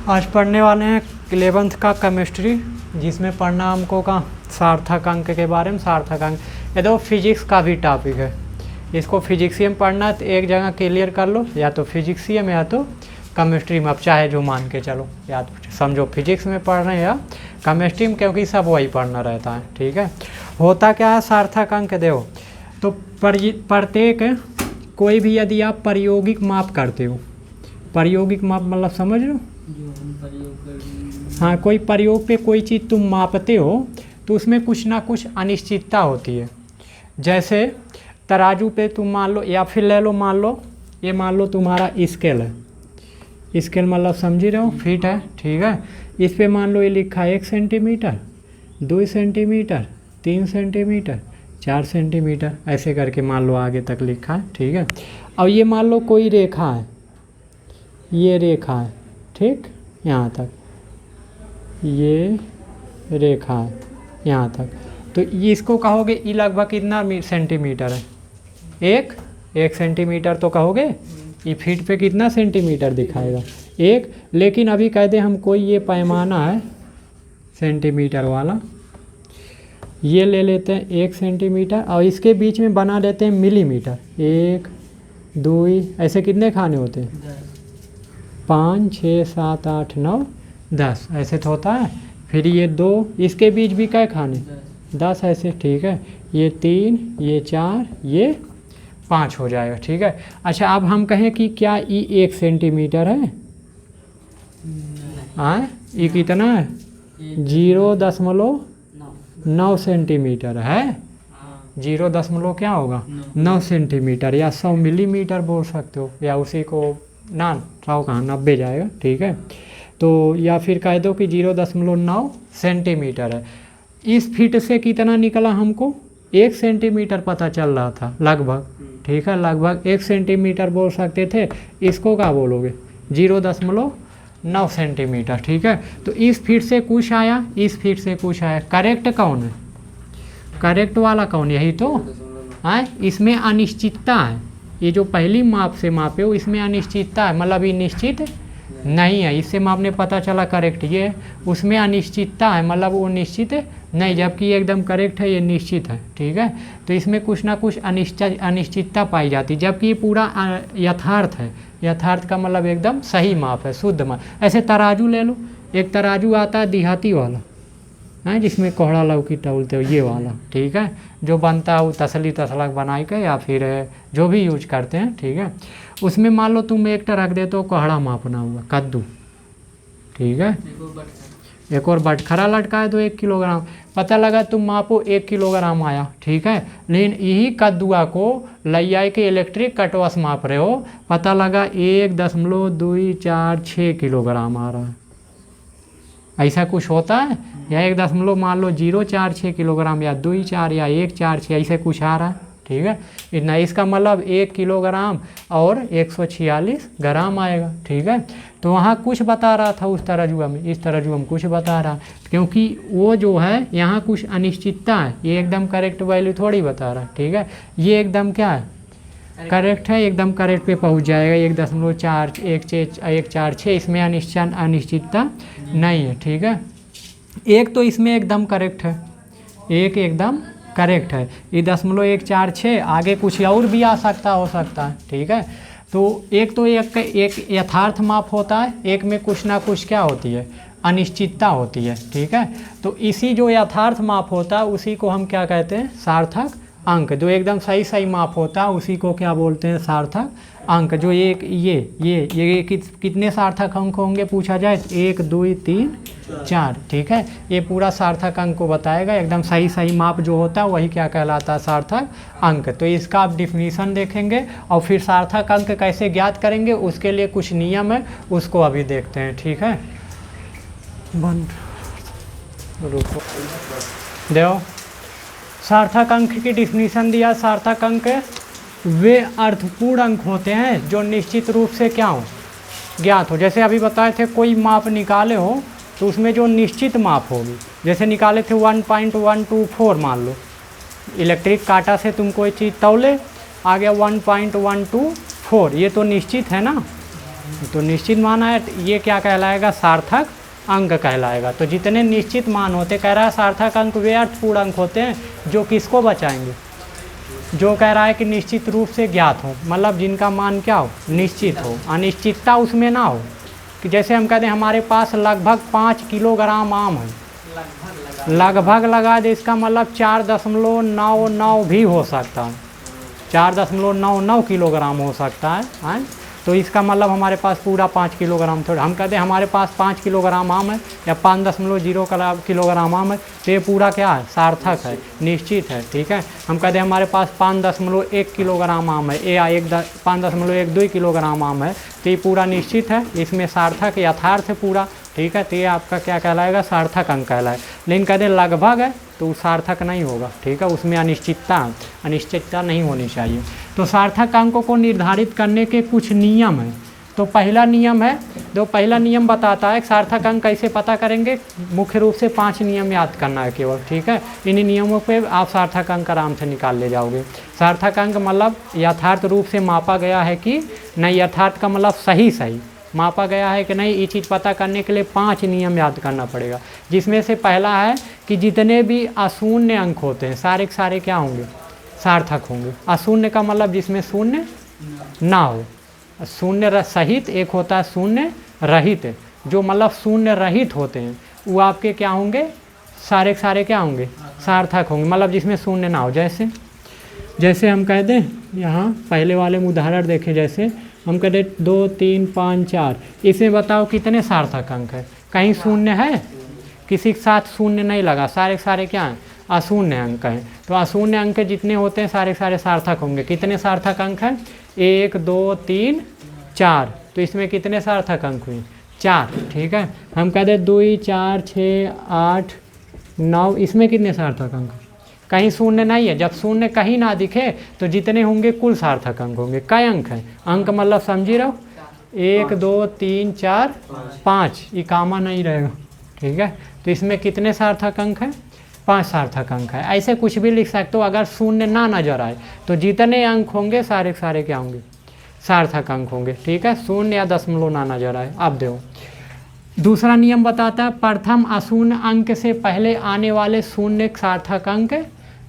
आज पढ़ने वाले हैं 11th का केमिस्ट्री, जिसमें पढ़ना हमको का सार्थक अंक के बारे में। सार्थक अंक ये तो फिजिक्स का भी टॉपिक है, इसको फिजिक्सियम पढ़ना है तो एक जगह क्लियर कर लो, या तो फिजिक्सियम या तो केमिस्ट्री में, अब चाहे जो मान के चलो, या तो समझो फिजिक्स में पढ़ रहे हैं या केमिस्ट्री में, क्योंकि सब वही पढ़ना रहता है। ठीक है, होता क्या है सार्थक अंक देखो, तो प्रत्येक कोई भी यदि आप प्रायोगिक माप करते हो, प्रायोगिक माप मतलब समझ लो, हाँ कोई प्रयोग पे कोई चीज़ तुम मापते हो तो उसमें कुछ ना कुछ अनिश्चितता होती है। जैसे तराजू पे तुम मान लो, या फिर ले लो मान लो, ये मान लो तुम्हारा स्केल है, स्केल मतलब समझी रहे हो, फीट है। ठीक है, इस पे मान लो ये लिखा है 1 सेंटीमीटर, 2 सेंटीमीटर, 3 सेंटीमीटर, 4 सेंटीमीटर, ऐसे करके मान लो आगे तक लिखा है। ठीक है, अब ये मान लो कोई रेखा है, ये रेखा है, ठीक, यहाँ तक ये रेखा है यहाँ तक, तो ये इसको कहोगे ये लगभग कितना सेंटीमीटर है, एक सेंटीमीटर तो कहोगे, ये फीट पे कितना सेंटीमीटर दिखाएगा, एक। लेकिन अभी कह दें हम कोई ये पैमाना है सेंटीमीटर वाला, ये ले लेते हैं 1 सेंटीमीटर और इसके बीच में बना देते हैं मिलीमीटर, 1 2 ऐसे कितने खाने होते हैं, 5 6 7 8 9 10 ऐसे तो होता है। फिर ये 2, इसके बीच भी क्या खाने, 10 ऐसे। ठीक है, ये 3, ये 4, ये 5 हो जाएगा। ठीक है, अच्छा अब हम कहें कि क्या ये 1 सेंटीमीटर है, हाँ ये कितना है, 0.9 सेंटीमीटर है, 0. क्या होगा 9 सेंटीमीटर, या 100 मिलीमीटर बोल सकते हो, या उसी को ना 100 कहाँ 90 जाएगा। ठीक है, तो या फिर कह दो कि 0.9 सेंटीमीटर है। इस फीट से कितना निकला हमको, 1 सेंटीमीटर पता चल रहा था लगभग। ठीक है, लगभग 1 सेंटीमीटर बोल सकते थे, इसको क्या बोलोगे 0.9 सेंटीमीटर। ठीक है, तो इस फीट से कुछ आया, इस फीट से कुछ आया, करेक्ट कौन है, करेक्ट वाला कौन, यही तो है। इसमें अनिश्चितता है, ये जो पहली माप से मापे हो इसमें अनिश्चितता है, मतलब ये निश्चित नहीं है, इससे मापने पता चला करेक्ट, ये उसमें अनिश्चितता है, मतलब वो निश्चित नहीं, जबकि ये एकदम करेक्ट है, ये निश्चित है। ठीक है, तो इसमें कुछ ना कुछ अनिश्चितता पाई जाती है, जबकि ये पूरा यथार्थ है। यथार्थ का मतलब एकदम सही माप है, शुद्ध माप। ऐसे तराजू ले लो, एक तराजू आता है देहाती वाला है, जिसमें कोहड़ा लौकी तौलते हो, ये वाला। ठीक है, जो बनता है वो तसली तसलक बनाई के या फिर जो भी यूज करते हैं। ठीक है, उसमें मान लो तुम एक रख दे तो कोहड़ा मापना हुआ, कद्दू। ठीक है, एक और बटखरा लटका है तो 1 किलोग्राम, पता लगा तुम मापो 1 किलोग्राम आया। ठीक है, लेकिन यही कद्दुआ को लैया के इलेक्ट्रिक कटवास माप रहे हो, पता लगा 1.246 किलोग्राम आ रहा है। ऐसा कुछ होता है, या 1 मान लो 0.46 किलोग्राम, या 2.4 या 1.46 ऐसे कुछ आ रहा है। ठीक है, इतना, इसका मतलब 1 किलोग्राम और 146 ग्राम आएगा। ठीक है, तो वहाँ कुछ बता रहा था उस तराजुआ में, इस तराजुआ में कुछ बता रहा, क्योंकि वो जो है यहाँ कुछ अनिश्चितता है, ये एकदम करेक्ट वैल्यू थोड़ी बता रहा। ठीक है, ये एकदम क्या है, करेक्ट है, एकदम करेक्ट पे पहुँच जाएगा, 1.146, इसमें अनिश्चितता नहीं है। ठीक है, एक तो इसमें एकदम करेक्ट है, एक एकदम करेक्ट है, ये 0.146, आगे कुछ और भी आ सकता हो सकता है। ठीक है, तो एक तो एक यथार्थ माप होता है, एक में कुछ ना कुछ क्या होती है, अनिश्चितता होती है। ठीक है, तो इसी जो यथार्थ माप होता है उसी को हम क्या कहते हैं, सार्थक अंक। जो एकदम सही माप होता है उसी को क्या बोलते हैं, सार्थक अंक। जो ये कितने सार्थक अंक होंगे पूछा जाए, 1 2 3 4। ठीक है, ये पूरा सार्थक अंक को बताएगा, एकदम सही माप जो होता है वही क्या कहलाता है, सार्थक अंक। तो इसका आप डिफिनीशन देखेंगे और फिर सार्थक अंक कैसे ज्ञात करेंगे उसके लिए कुछ नियम है, उसको अभी देखते हैं। ठीक है, बंद रुको, देखो सार्थक अंक की डिफिनीशन दिया। सार्थक अंक वे अर्थपूर्ण अंक होते हैं जो निश्चित रूप से क्या हो, ज्ञात हो। जैसे अभी बताए थे कोई माप निकाले हो तो उसमें जो निश्चित माप होगी, जैसे निकाले थे 1.124, मान लो इलेक्ट्रिक कांटा से तुम कोई चीज़ तौले, आ गया 1.124, ये तो निश्चित है ना, तो निश्चित मान है, ये क्या कहलाएगा, सार्थक अंक कहलाएगा। तो जितने निश्चित मान होते, कह रहा है सार्थक अंक वे अर्थपूर्ण अंक होते हैं जो किसको बचाएंगे, जो कह रहा है कि निश्चित रूप से ज्ञात हो, मतलब जिनका मान क्या हो, निश्चित हो, अनिश्चितता उसमें ना हो। कि जैसे हम कहते हैं हमारे पास लगभग 5 किलोग्राम आम है, लगभग लगा दे, इसका मतलब 4.99 भी हो सकता है, 4.99 किलोग्राम हो सकता है। तो इसका मतलब हमारे पास पूरा 5 किलोग्राम थोड़ा, हम कहते हैं हमारे पास 5 किलोग्राम आम है या 5.0 किलोग्राम आम है, तो ये पूरा क्या है, सार्थक है, निश्चित है। ठीक है, हम कहते हैं हमारे पास 5.1 किलोग्राम आम है या 5.12 किलोग्राम आम है, तो ये पूरा निश्चित है, इसमें सार्थक यथार्थ है पूरा। ठीक है, तो ये आपका क्या कहलाएगा, सार्थक अंक कहलाए। लेकिन कहते हैं लगभग है तो सार्थक नहीं होगा। ठीक है, उसमें अनिश्चितता नहीं होनी चाहिए। तो सार्थक अंकों को निर्धारित करने के कुछ नियम हैं। तो पहला नियम है, जो पहला नियम बताता है सार्थक अंक कैसे पता करेंगे, मुख्य रूप से 5 नियम याद करना है केवल। ठीक है, इन नियमों पे आप सार्थक अंक आराम से निकाल ले जाओगे। सार्थक अंक मतलब यथार्थ रूप से मापा गया है कि नहीं, यथार्थ का मतलब सही मापा गया है कि नहीं, ये चीज़ पता करने के लिए 5 नियम याद करना पड़ेगा। जिसमें से पहला है कि जितने भी अशून्य अंक होते हैं सारे के सारे क्या होंगे, सार्थक होंगे। अशून्य का मतलब जिसमें शून्य ना हो, शून्य सहित एक होता है शून्य रहित, जो मतलब शून्य रहित होते हैं वो आपके क्या होंगे, सारे के सारे क्या होंगे, सार्थक होंगे, मतलब जिसमें शून्य ना हो। जैसे हम कह दें, यहाँ पहले वाले में उदाहरण देखें, जैसे हम कह दें 2, 3, 5, 4, इसमें बताओ कितने सार्थक अंक है, कहीं शून्य है, किसी के साथ शून्य नहीं लगा, सारे के सारे क्या हैं, अशून्य अंक हैं। तो अशून्य अंक जितने होते हैं सारे के सारे सार्थक होंगे। कितने सार्थक अंक हैं, 1, 2, 3, 4, तो इसमें कितने सार्थक अंक हुए, 4। ठीक है, हम कह दें 2, 4, 6, 8, 9, इसमें कितने सार्थक अंक, कहीं शून्य नहीं है। जब शून्य कहीं ना दिखे तो जितने होंगे कुल सार्थक अंक होंगे। कई अंक हैं, अंक मतलब समझी रहो, 1, 2, 3, 4, 5, ये कामा नहीं रहेगा। ठीक है, तो इसमें कितने सार्थक अंक हैं, 5 सार्थक अंक है। ऐसे कुछ भी लिख सकते हो, अगर शून्य ना नजर आए तो जितने अंक होंगे सारे के सारे क्या होंगे, सार्थक अंक होंगे। ठीक है, शून्य या दशमलव ना नजर आए। अब देखो दूसरा नियम बताता है, प्रथम अशून्य अंक से पहले आने वाले शून्य सार्थक अंक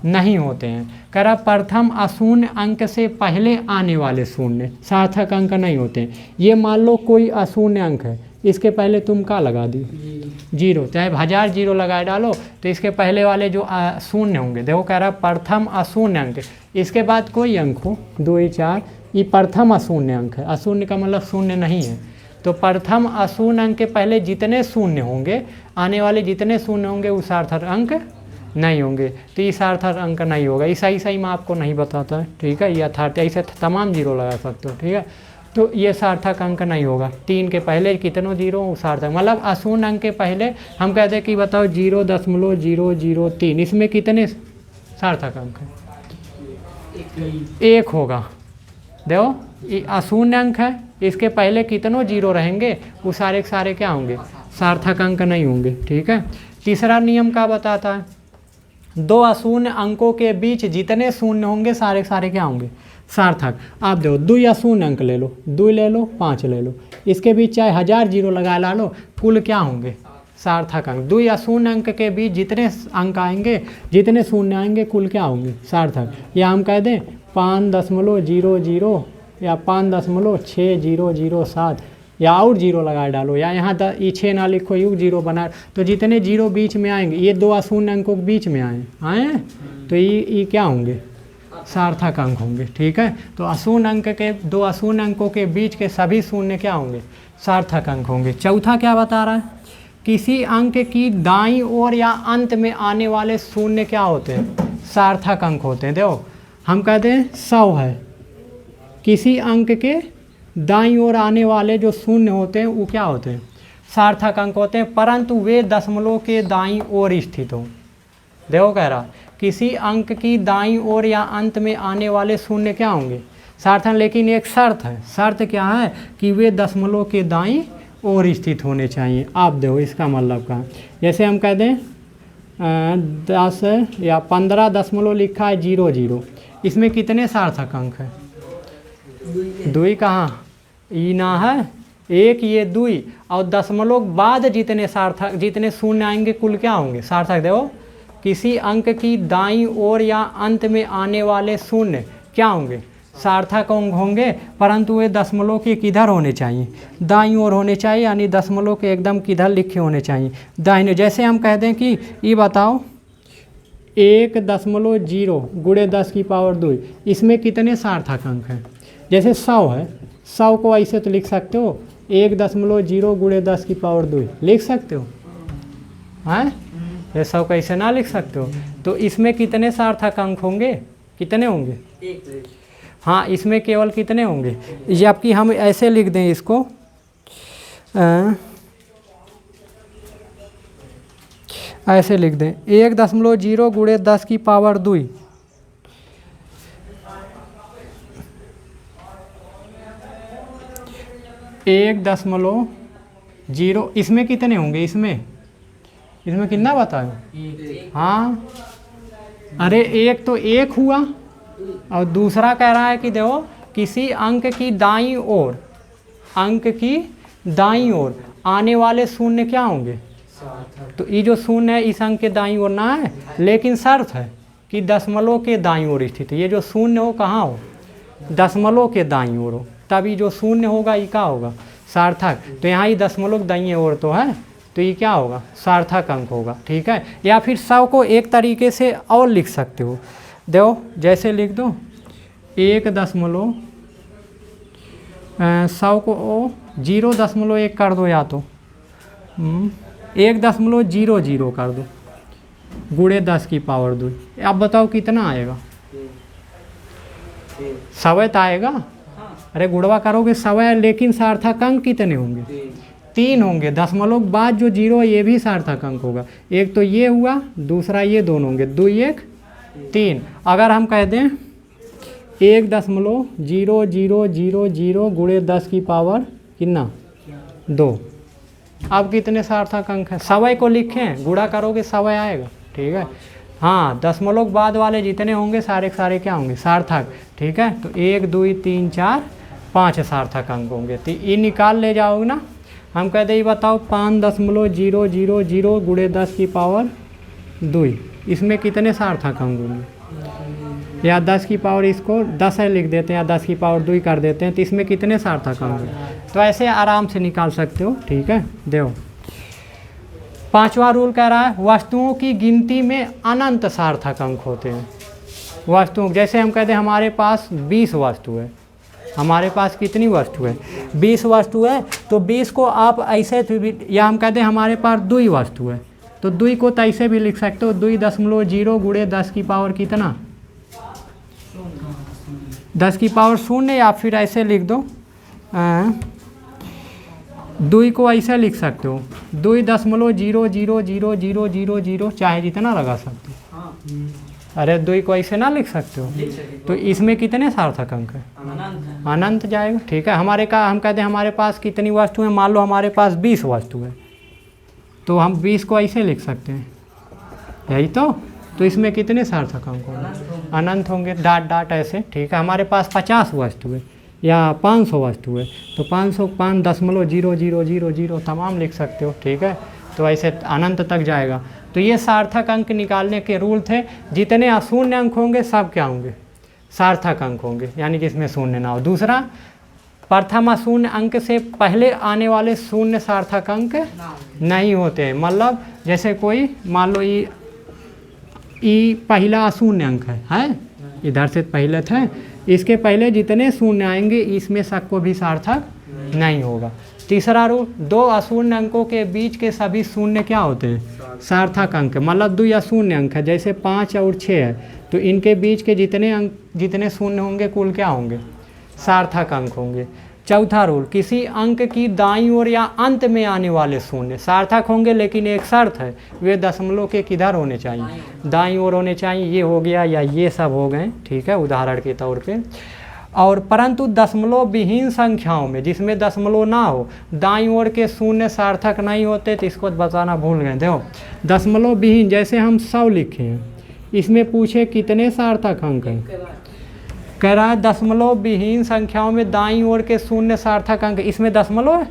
नहीं होते हैं। कह रहा प्रथम अशून्य अंक से पहले आने वाले शून्य सार्थक अंक नहीं होते हैं। ये मान लो कोई अशून्य अंक है, इसके पहले तुम क्या लगा दी, 0, चाहे 1000 0 लगाए डालो, तो इसके पहले वाले जो शून्य होंगे, देखो कह रहा प्रथम अशून्य अंक, इसके बाद कोई अंक हो 2, 4, ये प्रथम अशून्य अंक है। अशून्य का मतलब शून्य नहीं है। तो प्रथम अशून्य अंक के पहले जितने शून्य होंगे, आने वाले जितने शून्य होंगे वो सार्थक अंक नहीं होंगे। तो ये सार्थक अंक नहीं होगा। ये सही मैं आपको नहीं बताता है। ठीक है, यथार्थ ऐसे तमाम 0 लगा सकते हो। ठीक है, तो ये सार्थक अंक नहीं होगा। 3 के पहले कितनों 0 सार्थक, मतलब अशून्य अंक के पहले हम कहते हैं कि बताओ 0.003, इसमें कितने सार्थक अंक हैं, 1 होगा। देखो ये अशून्य अंक है, इसके पहले कितनों 0 रहेंगे, वो सारे के सारे क्या होंगे, सार्थक अंक नहीं होंगे। ठीक है, तीसरा नियम क्या बताता है, 2 अशून्य अंकों के बीच जितने शून्य होंगे सारे के सारे क्या होंगे, सार्थक। आप देखो 2 अशून्य अंक ले लो, 2 ले लो, 5 ले लो, इसके बीच चाहे 1000 0 लगा ला लो, कुल क्या होंगे, सार्थक अंक। 2 अशून्य अंक के बीच जितने अंक आएंगे, जितने शून्य आएंगे, कुल क्या होंगे, सार्थक। या हम कह दें 5.00 या 5.6007 या और 0 लगा डालो, या यहाँ ये 6 ना लिखो, यू 0 बना, तो जितने 0 बीच में आएंगे, ये 2 अशून्य अंकों के बीच में आए तो ये क्या होंगे, सार्थक अंक होंगे। ठीक है, तो अशून्य अंक के 2 अशून्य अंकों के बीच के सभी शून्य क्या होंगे, सार्थक अंक होंगे। चौथा क्या बता रहा है, किसी अंक की दाईं ओर या अंत में आने वाले शून्य क्या होते हैं, सार्थक अंक होते हैं। देखो हम कहते हैं 100 है, किसी अंक के दाईं ओर आने वाले जो शून्य होते हैं वो क्या होते हैं, सार्थक अंक होते हैं, परंतु वे दशमलव के दाईं ओर स्थित हों। देखो कह रहा किसी अंक की दाईं ओर या अंत में आने वाले शून्य क्या होंगे, सार्थक, लेकिन एक शर्त है। शर्त क्या है कि वे दशमलव के दाईं ओर स्थित होने चाहिए। आप देखो इसका मतलब क्या, जैसे हम कह दें 10 या 15 दशमलव लिखा है 00, इसमें कितने सार्थक अंक है, 2 कहाँ, ई ना है, एक ये दुई और दशमलव बाद जितने सार्थक जितने शून्य आएंगे कुल क्या होंगे सार्थक। देखो किसी अंक की दाईं ओर या अंत में आने वाले शून्य क्या होंगे सार्थक अंक होंगे, परंतु वे दशमलव के किधर होने चाहिए दाईं ओर होने चाहिए, यानी दशमलव के एकदम किधर लिखे होने चाहिए दाहिने। जैसे हम कह दें कि ये बताओ 1.0 गुणे 10 की पावर 2 इसमें कितने सार्थक अंक हैं। जैसे 100 है, 100 को ऐसे तो लिख सकते हो 1.0 गुणे 10 की पावर 2 लिख सकते हो हैं, ये 100 को ऐसे ना लिख सकते हो। तो इसमें कितने सार्थक अंक होंगे, कितने होंगे हाँ इसमें केवल कितने होंगे, जबकि हम ऐसे लिख दें इसको ऐसे लिख दें 1.0 गुणे 10 की पावर 2 1.0 इसमें कितने होंगे, इसमें कितना बताओ हाँ, अरे एक तो एक हुआ और दूसरा कह रहा है कि देखो किसी अंक की दाईं ओर, अंक की दाईं ओर आने वाले शून्य क्या होंगे, तो ये जो शून्य है इस अंक के दाईं ओर ना है, लेकिन शर्त है कि दशमलव के दाईं ओर स्थित है। ये जो शून्य हो कहाँ हो, दशमलव के दाईं ओर हो, तभी जो शून्य होगा ये क्या होगा सार्थक। तो यहाँ ये दशमलव दाईं ओर तो है, तो ये क्या होगा सार्थक अंक होगा, ठीक है। या फिर 100 को एक तरीके से और लिख सकते हो, देखो जैसे लिख दो 100 को 0.1 कर दो, या तो 1.00 कर दो गुणे 10 की पावर 2। अब बताओ कितना आएगा, 100 आएगा। अरे गुणवा करोगे 100, लेकिन सार्थक अंक कितने होंगे 3 होंगे। दशमलव बाद जो 0 ये भी सार्थक अंक होगा, एक तो ये हुआ, दूसरा ये दोनों होंगे, 2 1 3। अगर हम कह दें 1.0000 गुणे 10 की पावर कितना 2, अब कितने सार्थक अंक हैं। 100 को लिखें, गुणा करोगे 100 आएगा, ठीक है। हाँ दशमलव बाद वाले जितने होंगे सारे सारे क्या होंगे सार्थक, ठीक है। तो 1 2 3 4 5 सार्थक अंक होंगे, तो ये निकाल ले जाओगे ना। हम कहते ये बताओ 5.000 गुणे 10 की पावर 2 इसमें कितने सार्थक अंक होंगे, या 10 की पावर इसको 10 लिख देते हैं या 10 की पावर 2 कर देते हैं, तो इसमें कितने सार्थक अंक होंगे। तो ऐसे आराम से निकाल सकते हो, ठीक है। देखो 5वां रूल कह रहा है वस्तुओं की गिनती में अनंत सार्थक अंक होते हैं। वस्तुओं जैसे हम कहते हैं हमारे पास 20 वस्तु है, हमारे पास कितनी वस्तु है 20 वस्तु है, तो 20 को आप ऐसे भी, या हम कहते हैं हमारे पास 2 वस्तु है, तो 2 को तो ऐसे भी लिख सकते हो 2.0 गुणे 10 की पावर कितना 10 की पावर 0, या फिर ऐसे लिख दो 2 को ऐसे लिख सकते हो 2.0000000 चाहे जितना लगा सकते हो। अरे 2 को ऐसे ना लिख सकते हो, तो इसमें कितने सार्थक अंक है अनंत जाएगा, ठीक है। हम कहते हैं हमारे पास कितनी वस्तु है, मान लो हमारे पास 20 वस्तु है, तो हम 20 को ऐसे लिख सकते हैं, यही तो इसमें कितने सार्थक अंक होंगे अनंत होंगे, डाट डाट ऐसे, ठीक है। हमारे पास 50 वस्तु है या 500 वस्तु है, तो 505.00000 तमाम लिख सकते हो, ठीक है। तो ऐसे अनंत तक जाएगा। तो ये सार्थक अंक निकालने के रूल थे। जितने अशून्य अंक होंगे सब क्या होंगे सार्थक अंक होंगे, यानी कि इसमें शून्य ना हो। दूसरा, प्रथम अशून्य अंक से पहले आने वाले शून्य सार्थक अंक नहीं होते हैं। मतलब जैसे कोई मान लो ई पहला अशून्य अंक है इधर से पहले थे, इसके पहले जितने शून्य आएंगे इसमें सब को भी सार्थक नहीं होगा। तीसरा रूल, 2 अशून्य अंकों के बीच के सभी शून्य क्या होते हैं सार्थक अंक। मतलब 2 अशून्य अंक है, जैसे 5 और 6 है, तो इनके बीच के जितने शून्य होंगे कुल क्या होंगे सार्थक अंक होंगे। चौथा रूल, किसी अंक की दाईं ओर या अंत में आने वाले शून्य सार्थक होंगे, लेकिन एक शर्त है, वे दशमलव के किधर होने चाहिए दाईं ओर होने चाहिए। ये हो गया या ये सब हो गए, ठीक है, उदाहरण के तौर पे। और परंतु दशमलव विहीन संख्याओं में, जिसमें दशमलव ना हो, दाईं ओर के शून्य सार्थक नहीं होते, तो इसको बताना भूल गए। देखो दशमलव विहीन, जैसे हम 100 लिखे हैं, इसमें पूछे कितने सार्थक अंक हैं, कह रहा है दशमलव विहीन संख्याओं में दाईं ओर के शून्य सार्थक अंक, इसमें दशमलव है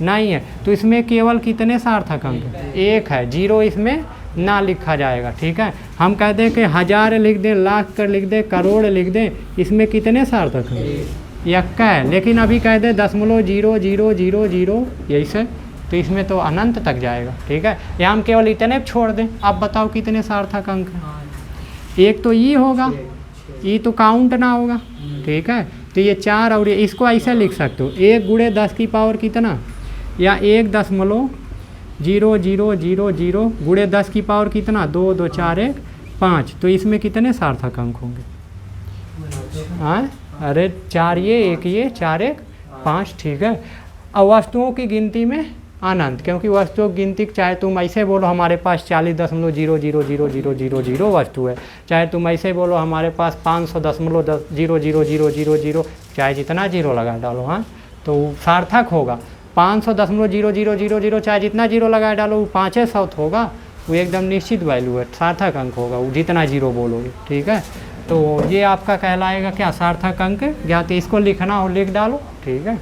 नहीं है, तो इसमें केवल कितने सार्थक अंक हैं? एक है, जीरो इसमें ना लिखा जाएगा। ठीक है, हम कह दें कि हज़ार लिख दें, लाख कर लिख दें, करोड़ लिख दें, इसमें कितने सार्थक हैं? इक्का है। लेकिन अभी कह दें 0.0000 यही से, तो इसमें तो अनंत तक जाएगा। ठीक है, या हम केवल इतने छोड़ दें। अब बताओ कितने सार्थक अंक हैं? एक तो ई होगा, ई तो काउंट ना होगा। ठीक है, तो ये 4 और इसको ऐसे लिख सकते हो, 1 गुणे 10 की पावर कितना, या 1.0000 गुणे 10 की पावर कितना, 2 2 4 1 5। तो इसमें कितने सार्थक अंक होंगे? हाँ, अरे 4 ये 1 ये 4 1 5। ठीक है, अब वस्तुओं की गिनती में अनंत, क्योंकि वस्तुओं की गिनती चाहे तुम ऐसे बोलो हमारे पास 40.0000000 वस्तु है, चाहे तुम ऐसे बोलो हमारे पास 500.00000, चाहे जितना जीरो लगा डालो, हाँ, तो सार्थक होगा। 500.00000, चाहे जितना जीरो लगा डालो वो 500 होगा, वो एकदम निश्चित वैल्यू है, सार्थक अंक होगा वो जितना जीरो बोलोगे। ठीक है, तो ये आपका कहलाएगा क्या, सार्थक अंक। या तो इसको लिखना हो लिख डालो। ठीक है।